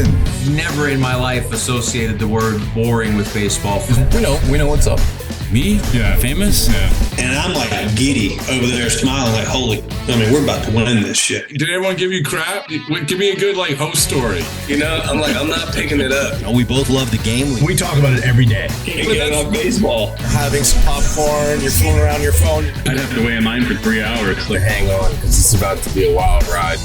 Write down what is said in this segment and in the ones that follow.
listen. Never in my life associated the word boring with baseball. We know what's up. Me? Yeah. Famous? Yeah. And I'm like giddy over there smiling like, we're about to win this shit. Did everyone give you crap? Give me a good host story. I'm not picking it up. We both love the game. We talk about it every day. Getting on baseball. Having some popcorn, you're fooling around your phone. I'd have to wait in line for 3 hours. Hang on, because it's about to be a wild ride.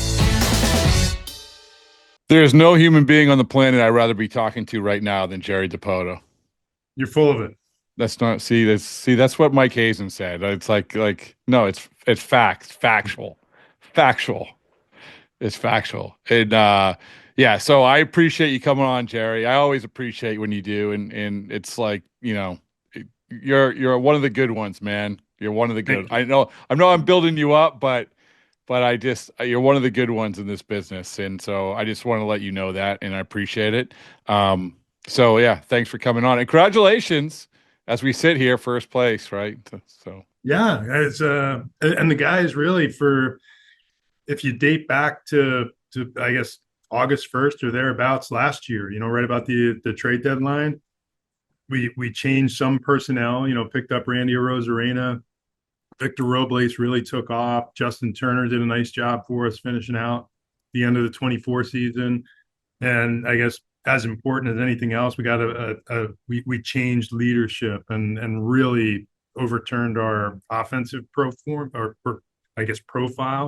There's no human being on the planet I'd rather be talking to right now than Jerry Dipoto. You're full of it. That's not that's what Mike Hazen said. It's no, it's factual. It's factual. And so I appreciate you coming on, Jerry. I always appreciate when you do, and it's you're one of the good ones, man. You're one of the good. I know I'm building you up, but you're one of the good ones in this business, and so I just want to let you know that, and I appreciate it. So yeah, thanks for coming on, and congratulations. As we sit here, first place, right? So yeah, it's and the guys really, if you date back to I guess August 1st or thereabouts last year, right about the trade deadline, we changed some personnel, picked up Randy Arozarena, Victor Robles really took off, Justin Turner did a nice job for us finishing out the end of the 24 season, and I guess as important as anything else, we got we changed leadership and really overturned our offensive profile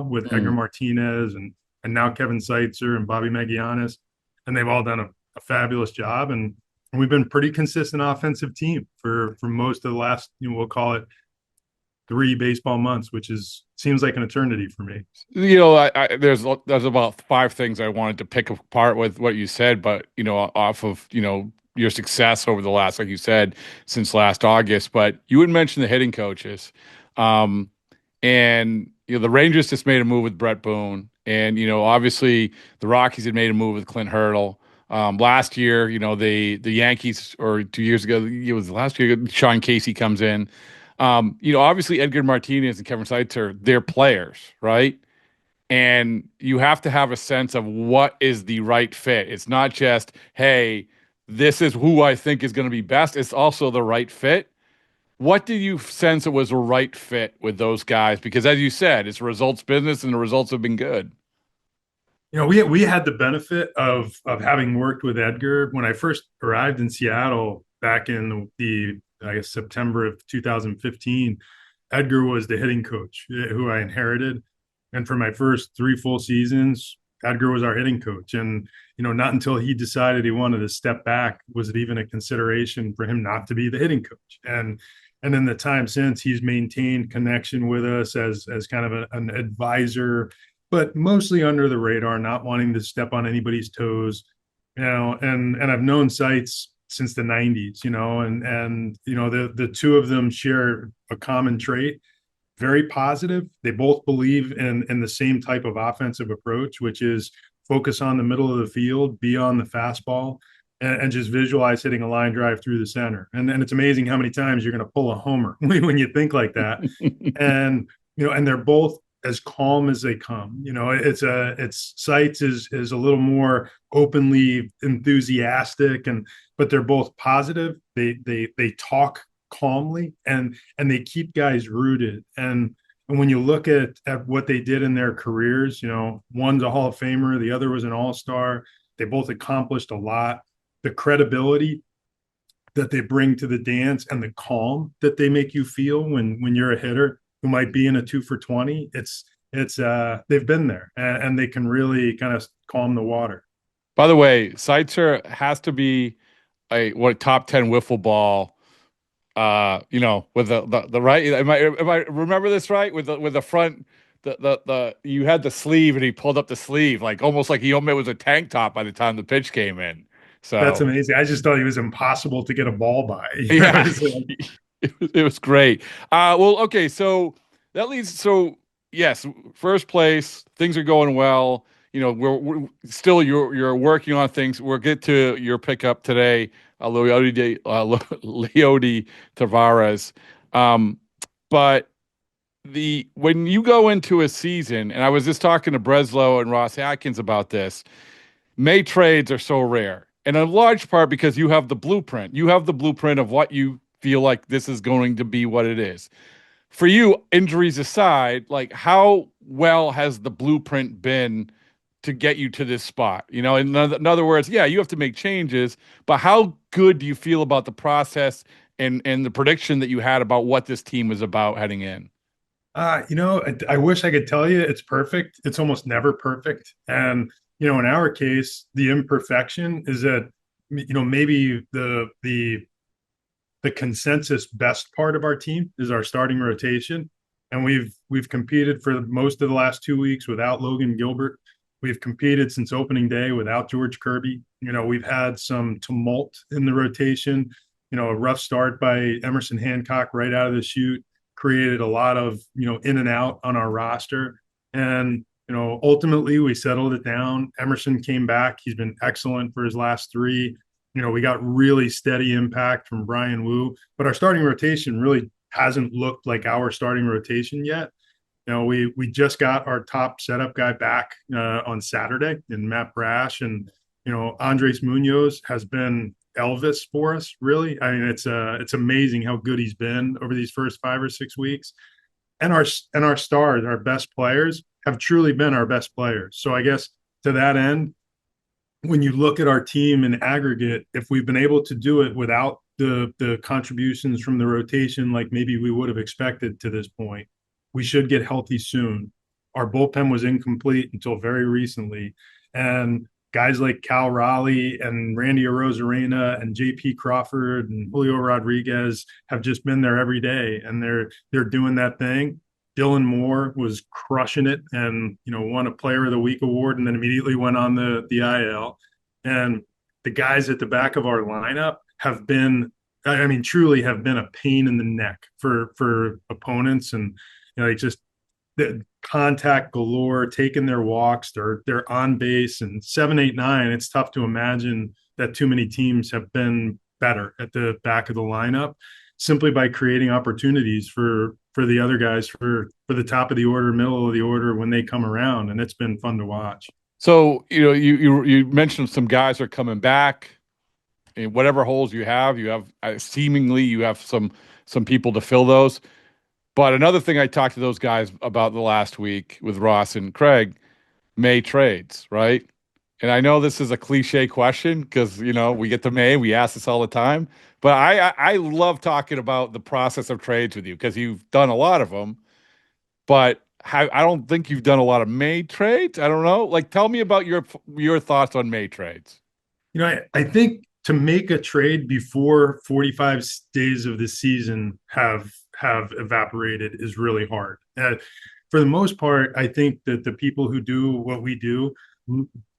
with Edgar Martinez and now Kevin Seitzer and Bobby Magianis, and they've all done a fabulous job, and we've been pretty consistent offensive team for most of the last, we'll call it 3 baseball months, which seems like an eternity for me. There's about 5 things I wanted to pick apart with what you said, but off of your success over the last, like you said, since last August. But you would mention the hitting coaches, and the Rangers just made a move with Brett Boone, and obviously the Rockies had made a move with Clint Hurdle. Last year, the Yankees, or 2 years ago, it was last year, Sean Casey comes in. Obviously Edgar Martinez and Kevin Seitzer, they're players, right? And you have to have a sense of what is the right fit. It's not just, hey, this is who I think is going to be best. It's also the right fit. What did you sense it was a right fit with those guys? Because as you said, it's a results business and the results have been good. We had the benefit of having worked with Edgar when I first arrived in Seattle back in the I guess September of 2015. Edgar was the hitting coach who I inherited. And for my first 3 full seasons, Edgar was our hitting coach. And, not until he decided he wanted to step back was it even a consideration for him not to be the hitting coach. And in the time since, he's maintained connection with us as kind of an advisor, but mostly under the radar, not wanting to step on anybody's toes, and I've known Seitz since the 90s, and the two of them share a common trait, very positive. They both believe in the same type of offensive approach, which is focus on the middle of the field, be on the fastball, and just visualize hitting a line drive through the center. And it's amazing how many times you're going to pull a homer when you think like that. And they're both as calm as they come. It's Seitz is a little more openly enthusiastic, but they're both positive. They talk calmly and they keep guys rooted. And when you look at what they did in their careers, one's a Hall of Famer, the other was an All-Star. They both accomplished a lot. The credibility that they bring to the dance and the calm that they make you feel when you're a hitter who might be in a 2 for 20, it's they've been there and they can really kind of calm the water. By the way, Seitzer has to be a top 10 wiffle ball. With the right. Am I remember this right? With the front, you had the sleeve and he pulled up the sleeve almost like it was a tank top by the time the pitch came in. So that's amazing. I just thought he was impossible to get a ball by. Yeah. It was great. Okay, so that leads. So yes, first place. Things are going well. We're still you're working on things. We'll get to your pickup today, Leody Taveras. But when you go into a season, and I was just talking to Breslow and Ross Atkins about this. May trades are so rare, and in large part because you have the blueprint. You have the blueprint of what you feel like this is going to be what it is. For you, injuries aside, like how well has the blueprint been to get you to this spot? In other words, yeah, you have to make changes, but how good do you feel about the process and the prediction that you had about what this team was about heading in? I wish I could tell you it's perfect. It's almost never perfect. And, in our case, the imperfection is that, maybe the consensus best part of our team is our starting rotation. And we've competed for most of the last 2 weeks without Logan Gilbert. We've competed since opening day without George Kirby. We've had some tumult in the rotation. A rough start by Emerson Hancock right out of the chute created a lot of, in and out on our roster. And, ultimately we settled it down. Emerson came back. He's been excellent for his last three. We got really steady impact from Brian Wu, but our starting rotation really hasn't looked like our starting rotation yet. We just got our top setup guy back on Saturday in Matt Brash, and Andres Munoz has been Elvis for us. Really, I mean, it's amazing how good he's been over these first 5 or 6 weeks, and our stars, our best players, have truly been our best players. So I guess to that end, when you look at our team in aggregate, if we've been able to do it without the contributions from the rotation, like maybe we would have expected to this point, we should get healthy soon. Our bullpen was incomplete until very recently. And guys like Cal Raleigh and Randy Arozarena and JP Crawford and Julio Rodriguez have just been there every day, and they're doing that thing. Dylan Moore was crushing it and, won a Player of the Week award and then immediately went on the IL. And the guys at the back of our lineup have been, truly have been a pain in the neck for opponents. And, just the contact galore, taking their walks, they're on base, and 7, 8, 9. It's tough to imagine that too many teams have been better at the back of the lineup simply by creating opportunities for the other guys for the top of the order, middle of the order when they come around, and it's been fun to watch. So you mentioned some guys are coming back. In whatever holes you have seemingly you have some people to fill those. But another thing I talked to those guys about the last week with Ross and Craig, May trades, right? And I know this is a cliche question because, we get to May, we ask this all the time. But I love talking about the process of trades with you because you've done a lot of them. But I don't think you've done a lot of May trades. I don't know. Like, tell me about your thoughts on May trades. I think to make a trade before 45 days of the season have evaporated is really hard. For the most part, I think that the people who do what we do,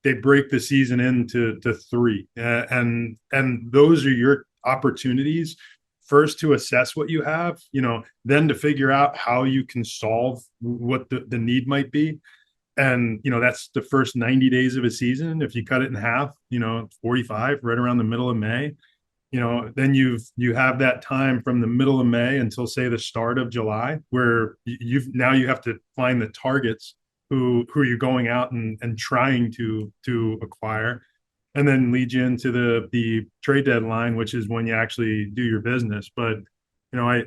they break the season into 3, and those are your opportunities first to assess what you have, then to figure out how you can solve what the need might be. And, that's the first 90 days of a season. If you cut it in half, 45, right around the middle of May, then you have that time from the middle of May until, say, the start of July, where you have to find the targets who are you going out and trying to acquire, and then lead you into the trade deadline, which is when you actually do your business. But, I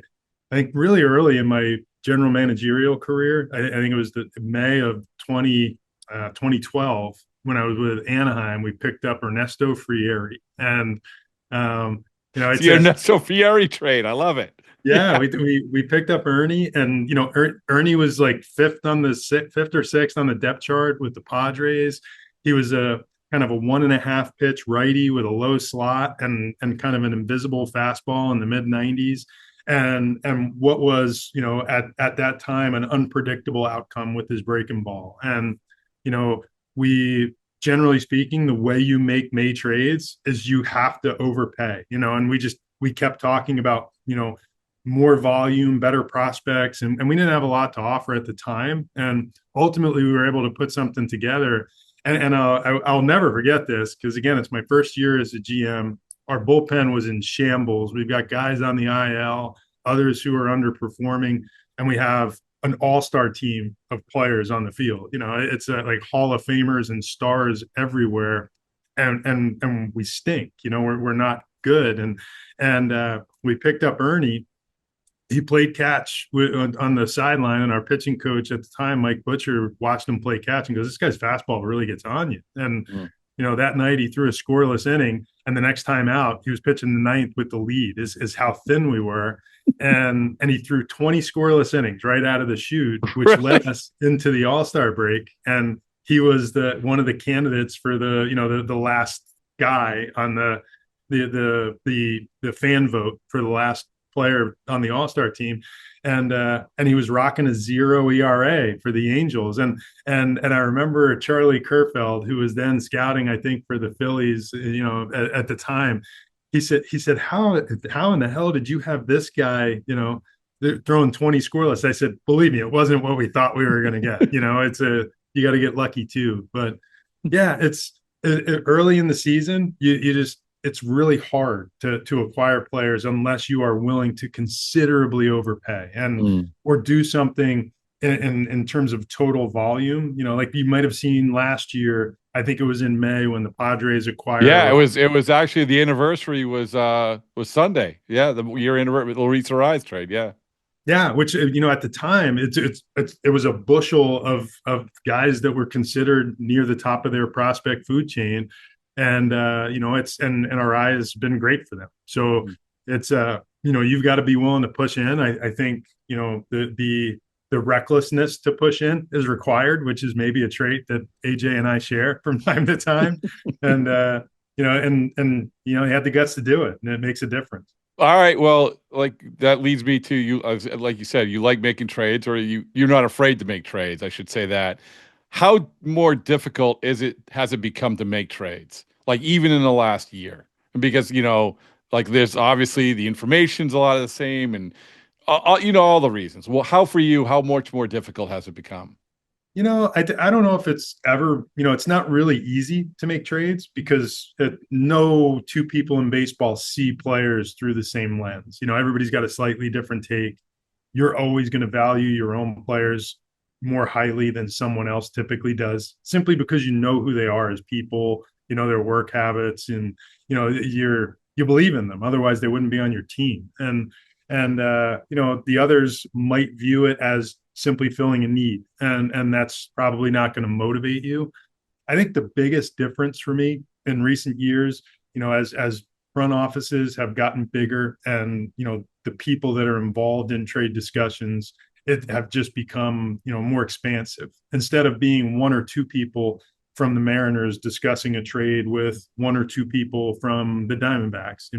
think really early in my general managerial career, I think it was the May of 2012 when I was with Anaheim, we picked up Ernesto Frieri. And, it's the Ernesto Frieri trade. I love it. Yeah, we picked up Ernie, and Ernie was like fifth or sixth on the depth chart with the Padres. He was a kind of a 1.5 pitch righty with a low slot and kind of an invisible fastball in the mid 90s, and what was at that time an unpredictable outcome with his breaking ball. And we, generally speaking, the way you make May trades is you have to overpay, and we kept talking about more volume, better prospects, and we didn't have a lot to offer at the time. And ultimately, we were able to put something together. And I'll never forget this because, again, it's my first year as a GM. Our bullpen was in shambles. We've got guys on the IL, others who are underperforming, and we have an all-star team of players on the field. It's like Hall of Famers and stars everywhere. and we stink. We're not good. And we picked up Ernie. He played catch on the sideline, and our pitching coach at the time, Mike Butcher, watched him play catch and goes, "This guy's fastball really gets on you." And that night he threw a scoreless inning, and the next time out he was pitching the ninth with the lead. Is how thin we were, and he threw 20 scoreless innings right out of the chute, which led us into the All-Star break. And he was one of the candidates for the last guy on the fan vote for the last player on the All-Star team, and he was rocking a 0 ERA for the Angels, and I remember Charlie Kerfeld, who was then scouting, I think, for the Phillies, at the time. He said, how in the hell did you have this guy, throwing 20 scoreless? I said, believe me, it wasn't what we thought we were going to get. You got to get lucky too. But yeah, it's early in the season. It's really hard to acquire players unless you are willing to considerably overpay or do something in terms of total volume. Like you might have seen last year. I think it was in May when the Padres acquired. Yeah, it was actually the anniversary was Sunday. Yeah, the year anniversary with Leody Taveras trade. Yeah. Yeah, which at the time it was a bushel of guys that were considered near the top of their prospect food chain. And our eye has been great for them. So it's you've got to be willing to push in. I think the recklessness to push in is required, which is maybe a trait that AJ and I share from time to time. And he had the guts to do it, and it makes a difference. All right. Well, like that leads me to you. Like you said, you like making trades, or you're not afraid to make trades. I should say that. How more difficult has it become to make trades? Like even in the last year, because like there's obviously the information's a lot of the same, and all the reasons. Well, how much more difficult has it become? I don't know if it's ever, it's not really easy to make trades because no two people in baseball see players through the same lens. Everybody's got a slightly different take. You're always going to value your own players more highly than someone else typically does, simply because you know who they are as people, their work habits, and you believe in them. Otherwise, they wouldn't be on your team. And the others might view it as simply filling a need, and that's probably not going to motivate you. I think the biggest difference for me in recent years, as front offices have gotten bigger, and the people that are involved in trade discussions have just become more expansive. Instead of being one or two people from the Mariners discussing a trade with one or two people from the Diamondbacks,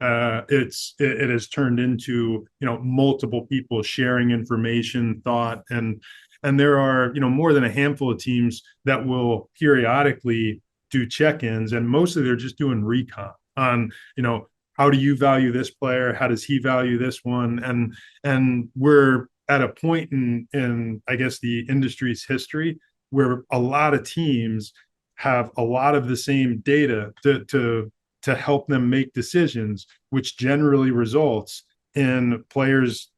it has turned into multiple people sharing information, thought, and there are more than a handful of teams that will periodically do check-ins, and mostly they're just doing recon on how do you value this player, how does he value this one, and we're at a point in I guess the industry's history where a lot of teams have a lot of the same data to help them make decisions, which generally results in players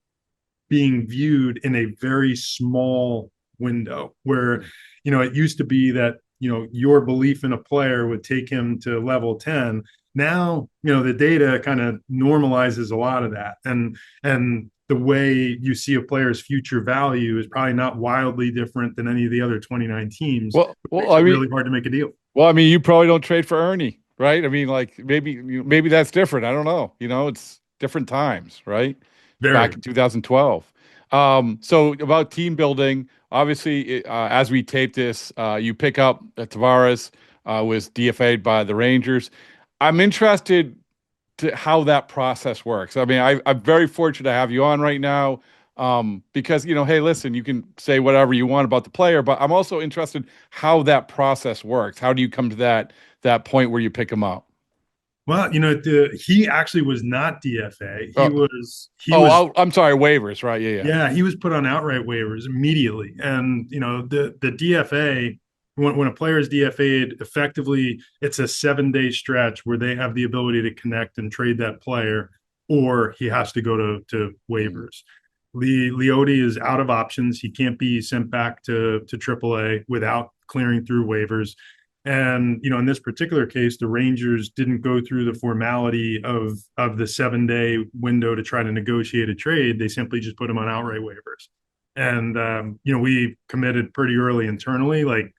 being viewed in a very small window where, it used to be that, your belief in a player would take him to level 10. Now, the data kind of normalizes a lot of that. And the way you see a player's future value is probably not wildly different than any of the other 29 teams. Well, it's really hard to make a deal. Well, I mean, you probably don't trade for Ernie, right? I mean, like maybe that's different. I don't know. It's different times, right? Back in 2012. So about team building, obviously, as we tape this, you pick up Taveras was DFA'd by the Rangers. I'm interested to how that process works. I mean, I'm very fortunate to have you on right now because, hey, listen, you can say whatever you want about the player, but I'm also interested how that process works. How do you come to that point where you pick him up? Well, he actually was not DFA. I'm sorry, waivers, right? Yeah. Yeah, he was put on outright waivers immediately. And, the DFA, when a player is DFA'd, effectively, it's a 7-day stretch where they have the ability to connect and trade that player, or he has to go to waivers. Leody is out of options. He can't be sent back to AAA without clearing through waivers. And, in this particular case, the Rangers didn't go through the formality of the 7-day window to try to negotiate a trade. They simply just put him on outright waivers. And, we committed pretty early internally, like,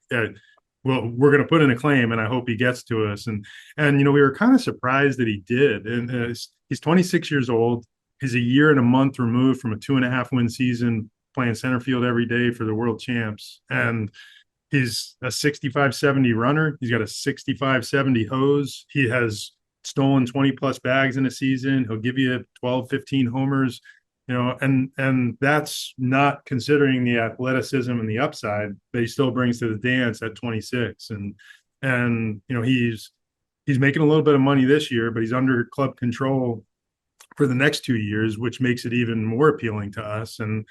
well, we're going to put in a claim and I hope he gets to us. And, we were kind of surprised that he did. And he's 26 years old. He's a year and a month removed from a 2.5-win season, playing center field every day for the world champs. And he's a 65-70 runner. He's got a 65-70 hose. He has stolen 20 plus bags in a season. He'll give you 12, 15 homers, and that's not considering the athleticism and the upside that he still brings to the dance at 26. And he's making a little bit of money this year, but he's under club control for the next 2 years, which makes it even more appealing to us. And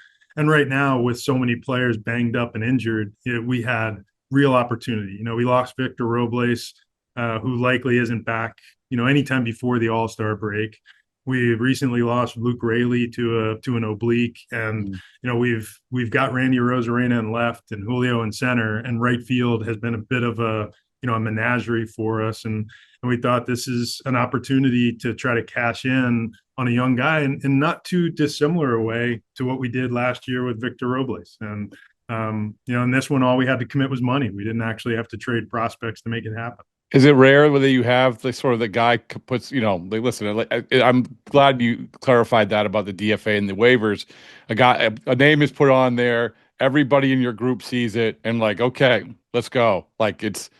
right now, with so many players banged up and injured, we had real opportunity. We lost Victor Robles, who likely isn't back, anytime before the All-Star break. We recently lost Luke Raley to an oblique, and we've got Randy Arozarena in left and Julio in center, and right field has been a bit of a menagerie for us. And we thought this is an opportunity to try to cash in on a young guy in not too dissimilar a way to what we did last year with Victor Robles. And, in this one, all we had to commit was money. We didn't actually have to trade prospects to make it happen. Is it rare whether you have the sort of the guy puts, listen, I'm glad you clarified that about the DFA and the waivers. A name is put on there. Everybody in your group sees it and like, okay, let's go. Like is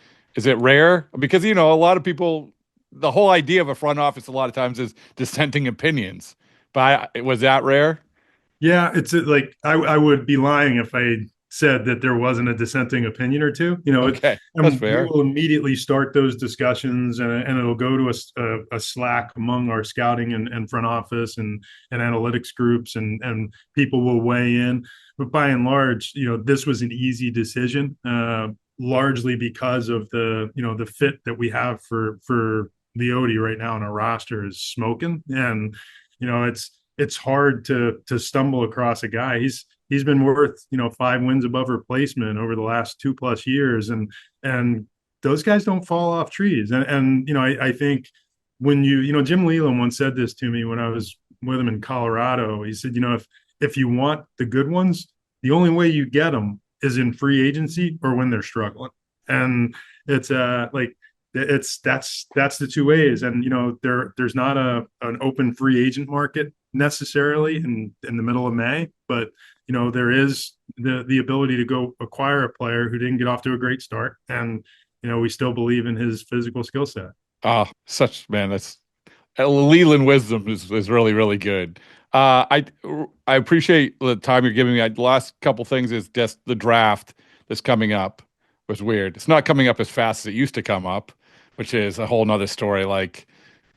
it rare? Because, a lot of people, the whole idea of a front office a lot of times is dissenting opinions, but was that rare? Yeah, it's like, I would be lying if I said that there wasn't a dissenting opinion or two. Okay, that's fair. We will immediately start those discussions, and it'll go to a Slack among our scouting and front office and analytics groups, and people will weigh in. But by and large, this was an easy decision, largely because of the fit that we have for Leody right now in our roster is smoking, and it's hard to stumble across a guy. He's been worth 5 wins above replacement over the last 2+ years, and those guys don't fall off trees. And I think when Jim Leland once said this to me when I was with him in Colorado. He said, if you want the good ones, the only way you get them is in free agency or when they're struggling. And it's that's the two ways. And there's not an open free agent market necessarily in the middle of May, but there is the ability to go acquire a player who didn't get off to a great start, and we still believe in his physical skill set. That's Leland wisdom is really, really good. I appreciate the time you're giving me. The last couple things is just the draft that's coming up was weird. It's not coming up as fast as it used to come up, which is a whole nother story. Like,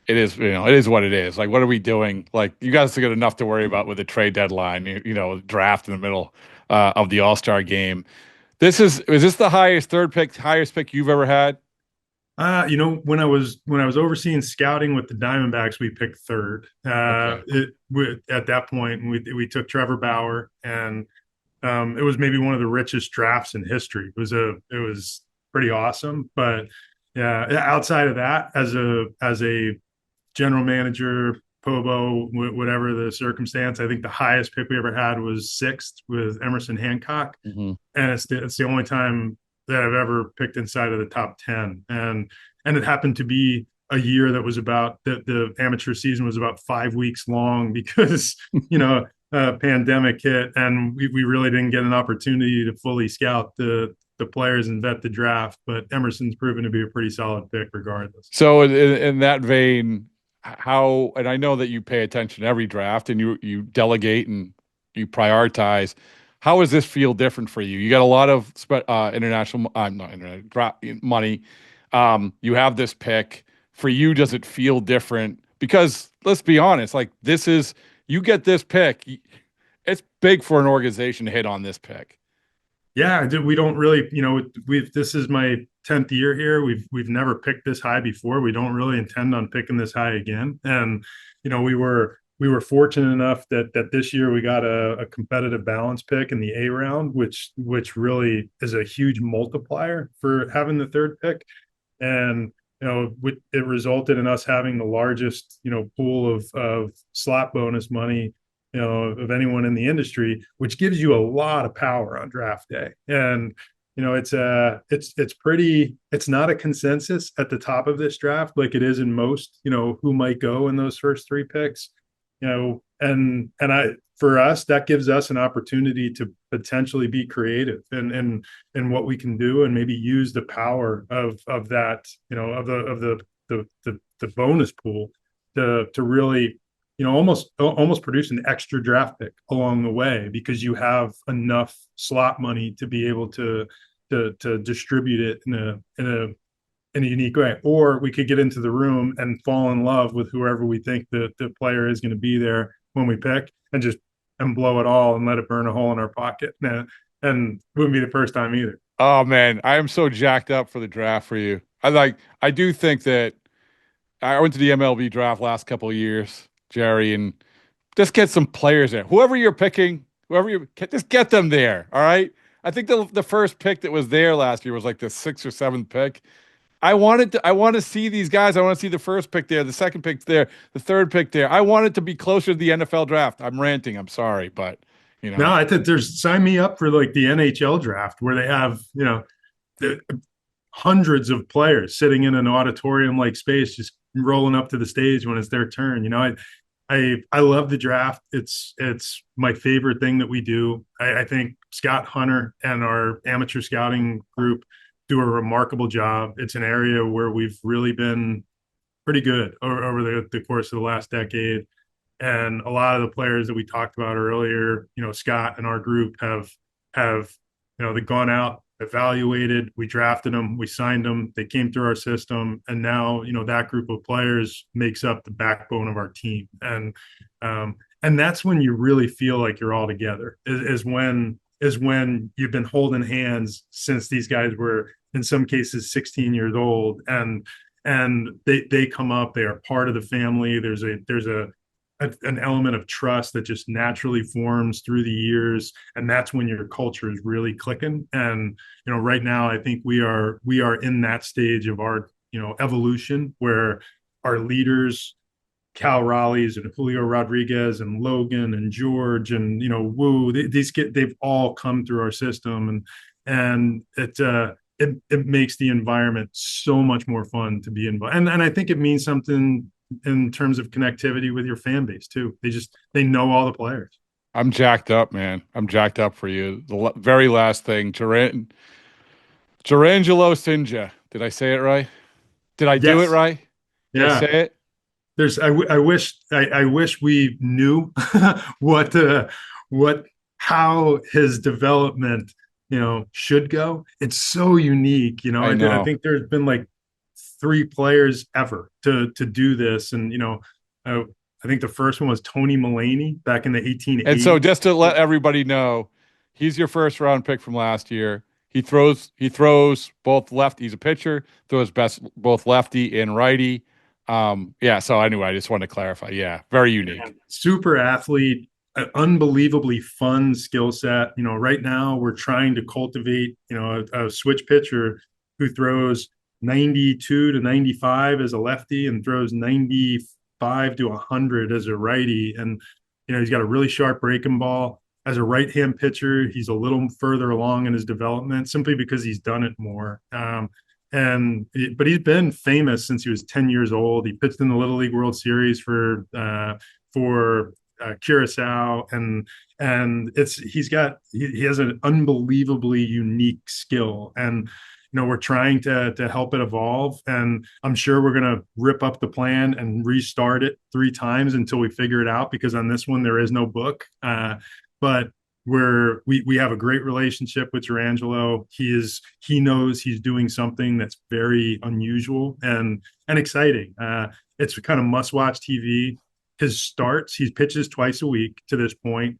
it is, it is what it is. Like, what are we doing? Like, you guys have got enough to worry about with the trade deadline, draft in the middle of the All-Star game. Is this the highest pick you've ever had? When I was overseeing scouting with the Diamondbacks, we picked third. Okay. At that point, we took Trevor Bauer, and it was maybe one of the richest drafts in history. It was pretty awesome. But yeah, outside of that, as a general manager, POBO, whatever the circumstance, I think the highest pick we ever had was 6th with Emerson Hancock, and it's the only time that I've ever picked inside of the top 10. And it happened to be a year that was about the amateur season was about 5 weeks long because, pandemic hit, and we really didn't get an opportunity to fully scout the players and vet the draft. But Emerson's proven to be a pretty solid pick regardless. So in that vein, and I know that you pay attention to every draft and you delegate and you prioritize. How does this feel different for you? You got a lot of international, draft money. You have this pick. For you, does it feel different? Because let's be honest, like you get this pick. It's big for an organization to hit on this pick. Yeah, we don't really, this is my 10th year here. We've never picked this high before. We don't really intend on picking this high again. And, we were we were fortunate enough that this year we got a competitive balance pick in the A round, which really is a huge multiplier for having the third pick. And it resulted in us having the largest pool of slot bonus money of anyone in the industry, which gives you a lot of power on draft day. And it's not a consensus at the top of this draft like it is in most, who might go in those first three picks. For us, that gives us an opportunity to potentially be creative and what we can do, and maybe use the power of that, the bonus pool to really, almost produce an extra draft pick along the way, because you have enough slot money to be able to distribute it in a unique way. Or we could get into the room and fall in love with whoever we think the player is going to be there when we pick, and blow it all and let it burn a hole in our pocket. And wouldn't be the first time either. Oh man, I am so jacked up for the draft for you. I do think that I went to the MLB draft last couple of years, Jerry, and just get some players there. Whoever you're picking, just get them there. All right. I think the first pick that was there last year was like the 6th or 7th pick. I want to see these guys. I want to see the first pick there, the second pick there, the third pick there. I want it to be closer to the NFL draft. I'm ranting. I'm sorry, but No, I think sign me up for like the NHL draft, where they have, hundreds of players sitting in an auditorium like space, just rolling up to the stage when it's their turn. I love the draft. It's my favorite thing that we do. I think Scott Hunter and our amateur scouting group do a remarkable job. It's an area where we've really been pretty good over the course of the last decade. And a lot of the players that we talked about earlier, Scott and our group have they've gone out, evaluated, we drafted them, we signed them, they came through our system, and now that group of players makes up the backbone of our team. And that's when you really feel like you're all together. Is when you've been holding hands since these guys were, in some cases, 16 years old, and they come up, they are part of the family. There's an element of trust that just naturally forms through the years, and that's when your culture is really clicking. And right now I think we are in that stage of our evolution, where our leaders, Cal Raleigh's and Julio Rodriguez and Logan and George and Wu, they've all come through our system, and it makes the environment so much more fun to be involved. And I think it means something in terms of connectivity with your fan base too. They know all the players. I'm jacked up, man. I'm jacked up for you. The very last thing, Jurrangelo Cijntje. Did I say it right? Did I do it right? Did I say it? I wish we knew how his development should go. It's so unique. I think there's been like 3 players ever to do this, and I think the first one was Tony Mulaney back in the 1880s. And so, just to let everybody know, he's your first round pick from last year. He throws both left. He's a pitcher, throws both lefty and righty. So anyway, I just wanted to clarify. Yeah, very unique. Super athlete, an unbelievably fun skill set. Right now we're trying to cultivate, a switch pitcher who throws 92 to 95 as a lefty and throws 95 to 100 as a righty. And, he's got a really sharp breaking ball. As a right-hand pitcher, he's a little further along in his development simply because he's done it more. But he's been famous since he was 10 years old. He pitched in the Little League World Series for Curacao, and he has an unbelievably unique skill, and we're trying to help it evolve. And I'm sure we're going to rip up the plan and restart it 3 times until we figure it out, because on this one there is no book. But we have a great relationship with Gerangelo. He knows he's doing something that's very unusual and exciting. It's kind of must-watch TV. He pitches twice a week to this point.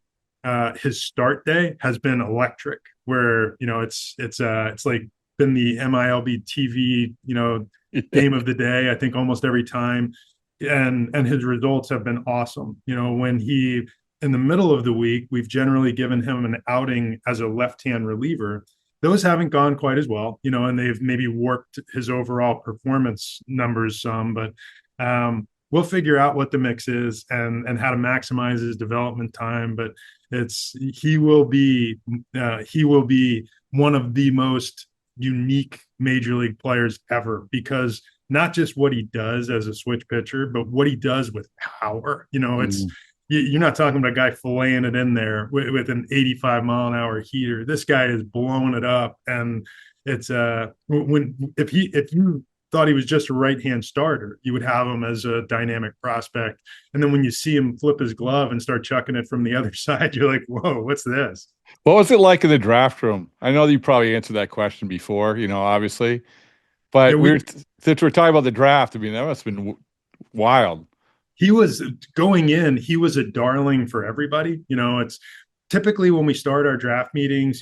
His start day has been electric, where it's like been the MILB TV game of the day, I think, almost every time. and his results have been awesome. When he in the middle of the week, we've generally given him an outing as a left-hand reliever. Those haven't gone quite as well, and they've maybe warped his overall performance numbers some, but we'll figure out what the mix is and how to maximize his development time. But he will be one of the most unique major league players ever, because not just what he does as a switch pitcher, but what he does with power. You're not talking about a guy filleting it in there with an 85-mile-an-hour heater. This guy is blowing it up, and it's if you thought he was just a right-hand starter, you would have him as a dynamic prospect. And then when you see him flip his glove and start chucking it from the other side, you're like, whoa, what's this? What was it like in the draft room? I know that you probably answered that question before, obviously, but since we're talking about the draft, I mean, that must have been wild. He was going in, he was a darling for everybody. It's typically when we start our draft meetings,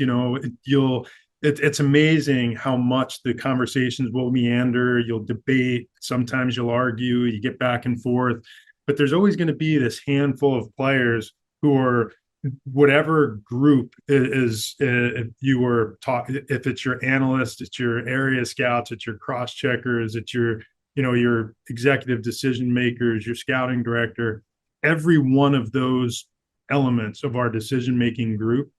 it's amazing how much the conversations will meander. You'll debate, sometimes you'll argue, you get back and forth, but there's always going to be this handful of players who are whatever group is, if you were talking, if it's your analyst, it's your area scouts, it's your cross checkers, it's your executive decision makers, your scouting director. Every one of those elements of our decision making group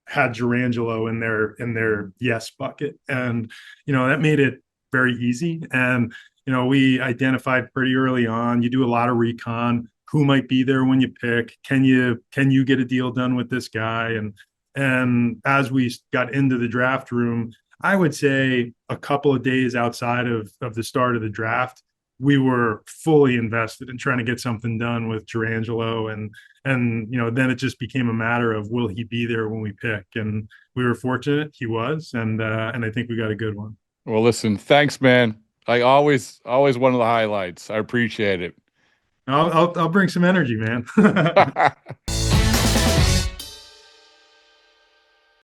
had Jurrangelo in their yes bucket, and that made it very easy. And we identified pretty early on. You do a lot of recon. Who might be there when you pick? Can you get a deal done with this guy? And as we got into the draft room, I would say a couple of days outside of the start of the draft, we were fully invested in trying to get something done with Gerangelo, and then it just became a matter of, will he be there when we pick? And we were fortunate he was, and I think we got a good one. Well, listen, thanks, man. Like always one of the highlights. I appreciate it. I'll bring some energy, man.